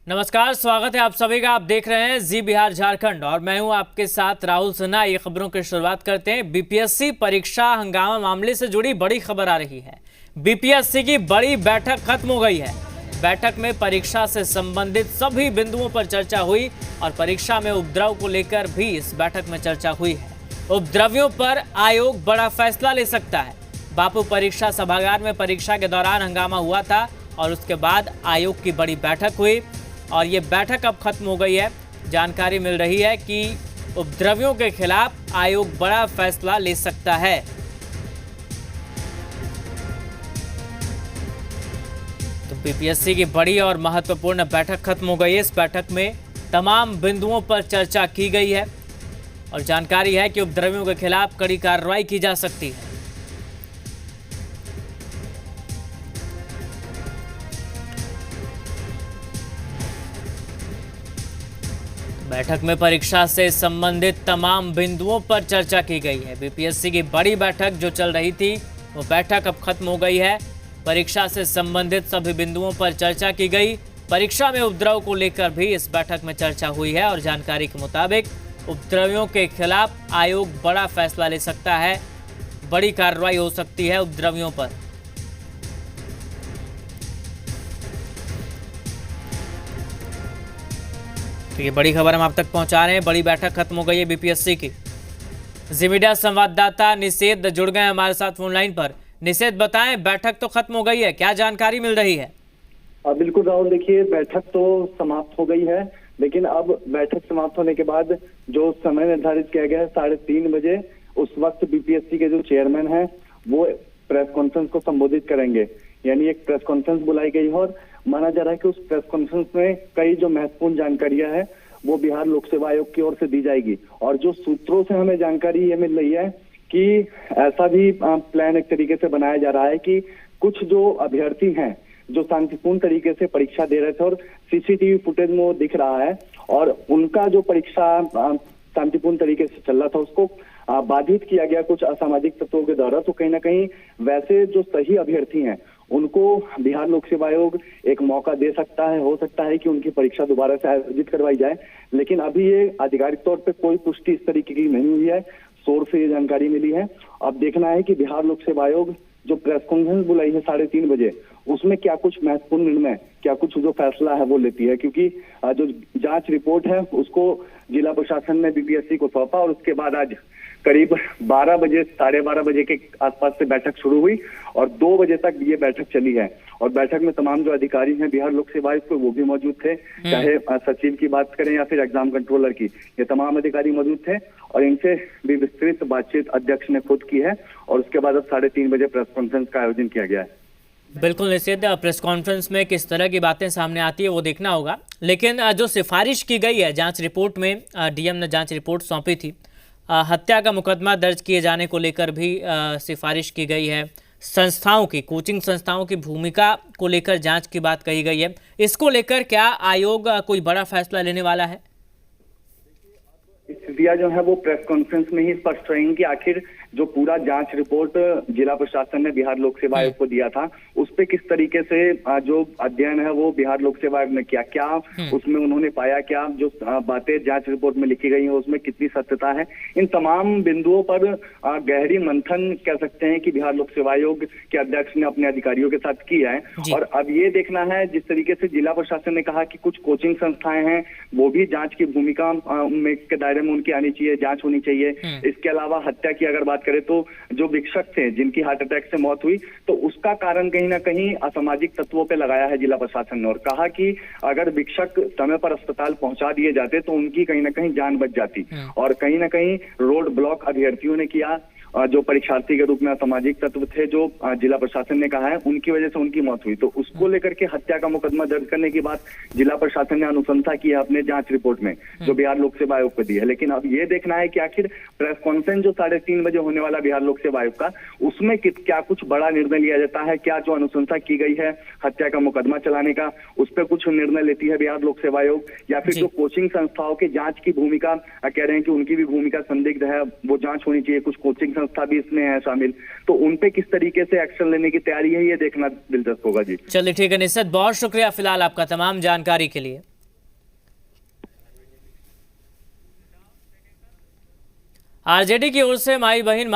नमस्कार, स्वागत है आप सभी का। आप देख रहे हैं जी बिहार झारखंड और मैं हूं आपके साथ राहुल सिन्हा। ये खबरों की शुरुआत करते हैं। बीपीएससी परीक्षा हंगामा मामले से जुड़ी बड़ी खबर आ रही है। बीपीएससी की बड़ी बैठक खत्म हो गई है। बैठक में परीक्षा से संबंधित सभी बिंदुओं पर चर्चा हुई और परीक्षा में उपद्रव को लेकर भी इस बैठक में चर्चा हुई है। उपद्रवियों पर आयोग बड़ा फैसला ले सकता है। बापू परीक्षा सभागार में परीक्षा के दौरान हंगामा हुआ था और उसके बाद आयोग की बड़ी बैठक हुई और ये बैठक अब खत्म हो गई है। जानकारी मिल रही है कि उपद्रवियों के खिलाफ आयोग बड़ा फैसला ले सकता है। तो बीपीएससी की बड़ी और महत्वपूर्ण बैठक खत्म हो गई है। इस बैठक में तमाम बिंदुओं पर चर्चा की गई है और जानकारी है कि उपद्रवियों के खिलाफ कड़ी कार्रवाई की जा सकती है। बैठक में परीक्षा से संबंधित तमाम बिंदुओं पर चर्चा की गई है। बीपीएससी की बड़ी बैठक जो चल रही थी वो बैठक अब खत्म हो गई है। परीक्षा से संबंधित सभी बिंदुओं पर चर्चा की गई। परीक्षा में उपद्रव को लेकर भी इस बैठक में चर्चा हुई है और जानकारी के मुताबिक उपद्रवियों के खिलाफ आयोग बड़ा फैसला ले सकता है। बड़ी कार्रवाई हो सकती है उपद्रवियों पर। तो ये बड़ी खबर हम आप तक पहुंचा रहे हैं। बड़ी बैठक खत्म हो गई है बीपीएससी की। जी मीडिया संवाददाता निषेध जुड़ गए हमारे साथ फोन लाइन पर। निषेध, बताएं, बैठक तो खत्म हो गई है, क्या जानकारी मिल रही है? बिल्कुल राहुल, देखिए बैठक तो समाप्त हो गई है, लेकिन अब बैठक समाप्त होने के बाद जो समय निर्धारित किया गया है 3:30 बजे, उस वक्त बीपीएससी के जो चेयरमैन हैं वो प्रेस कॉन्फ्रेंस को संबोधित करेंगे। यानी एक प्रेस कॉन्फ्रेंस बुलाई गई है और माना जा रहा है कि उस प्रेस कॉन्फ्रेंस में कई जो महत्वपूर्ण जानकारियां हैं वो बिहार लोक सेवा आयोग की ओर से दी जाएगी। और जो सूत्रों से हमें जानकारी ये मिल रही है कि ऐसा भी प्लान एक तरीके से बनाया जा रहा है कि कुछ जो अभ्यर्थी हैं जो शांतिपूर्ण तरीके से परीक्षा दे रहे थे और सीसीटीवी फुटेज में वो दिख रहा है और उनका जो परीक्षा शांतिपूर्ण तरीके से चल रहा था उसको बाधित किया गया कुछ असामाजिक तत्वों के द्वारा। तो कहीं ना कहीं वैसे जो सही अभ्यर्थी हैं उनको बिहार लोक सेवा आयोग एक मौका दे सकता है। हो सकता है कि उनकी परीक्षा दोबारा से आयोजित करवाई जाए, लेकिन अभी ये आधिकारिक तौर पे कोई पुष्टि इस तरीके की नहीं हुई है। सोर्स से ये जानकारी मिली है। अब देखना है कि बिहार लोक सेवा आयोग जो प्रेस कॉन्फ्रेंस बुलाई है 3:30 बजे, उसमें क्या कुछ महत्वपूर्ण निर्णय, क्या कुछ जो फैसला है वो लेती है। क्योंकि जो जांच रिपोर्ट है उसको जिला प्रशासन ने बीपीएससी को सौंपा और उसके बाद आज करीब 12 बजे 12:30 बजे के आसपास से बैठक शुरू हुई और 2 बजे तक ये बैठक चली है। और बैठक में तमाम जो अधिकारी हैं बिहार लोक सेवा आयोग के वो भी मौजूद थे, चाहे सचिव की बात करें या फिर एग्जाम कंट्रोलर की, ये तमाम अधिकारी मौजूद थे और इनसे भी विस्तृत बातचीत अध्यक्ष ने खुद की है और उसके बाद अब 3:30 बजे प्रेस कॉन्फ्रेंस का आयोजन किया गया है। बिल्कुल निषेध, प्रेस कॉन्फ्रेंस में किस तरह की बातें सामने आती है वो देखना होगा। लेकिन जो सिफारिश की गई है जांच रिपोर्ट में, डीएम ने जांच रिपोर्ट सौंपी थी, हत्या का मुकदमा दर्ज किए जाने को लेकर भी सिफारिश की गई है। संस्थाओं की, कोचिंग संस्थाओं की भूमिका को लेकर जांच की बात कही गई है। इसको लेकर क्या आयोग कोई बड़ा फैसला लेने वाला है? स्थितियां जो है वो प्रेस कॉन्फ्रेंस में ही स्पष्ट रहेंगी कि आखिर जो पूरा जांच रिपोर्ट जिला प्रशासन ने बिहार लोक सेवा आयोग को दिया था उस पे किस तरीके से जो अध्ययन है वो बिहार लोक सेवा आयोग ने किया, क्या उसमें उन्होंने पाया, क्या जो बातें जांच रिपोर्ट में लिखी गई है उसमें कितनी सत्यता है। इन तमाम बिंदुओं पर गहरी मंथन कह सकते हैं कि बिहार लोक सेवा आयोग के अध्यक्ष ने अपने अधिकारियों के साथ किया है। और अब ये देखना है, जिस तरीके से जिला प्रशासन ने कहा कि कुछ कोचिंग संस्थाएं हैं वो भी जांच की भूमिका के दायरे में उनकी आनी चाहिए, जांच होनी चाहिए। इसके अलावा हत्या की अगर बात करें तो जो भिक्षक थे जिनकी हार्ट अटैक से मौत हुई, तो उसका कारण कहीं ना कहीं असामाजिक तत्वों पे लगाया है जिला प्रशासन ने और कहा कि अगर भिक्षक समय पर अस्पताल पहुंचा दिए जाते तो उनकी कहीं ना कहीं जान बच जाती। और कहीं ना कहीं रोड ब्लॉक अभ्यर्थियों ने किया, जो परीक्षार्थी के रूप में असामाजिक तत्व थे जो जिला प्रशासन ने कहा है उनकी वजह से उनकी मौत हुई। तो उसको लेकर के हत्या का मुकदमा दर्ज करने की बात जिला प्रशासन ने अनुशंसा की है अपने जांच रिपोर्ट में जो बिहार लोक सेवा आयोग को दी है। लेकिन अब ये देखना है कि आखिर प्रेस कॉन्फ्रेंस जो 3:30 बजे होने वाला बिहार लोक सेवा आयोग का, उसमें क्या कुछ बड़ा निर्णय लिया जाता है, क्या जो अनुशंसा की गई है हत्या का मुकदमा चलाने का उस पर कुछ निर्णय लेती है बिहार लोक सेवा आयोग, या फिर जो कोचिंग संस्थाओं की जांच की भूमिका कह रहे हैं कि उनकी भी भूमिका संदिग्ध है, वो जांच होनी चाहिए। कुछ कोचिंग संस्था भी इसमें है शामिल, तो उन पे किस तरीके से एक्शन लेने की तैयारी है, ये देखना दिलचस्प होगा जी। चलिए ठीक है निषाद, बहुत शुक्रिया फिलहाल आपका तमाम जानकारी के लिए। आरजेडी की ओर से माई बहन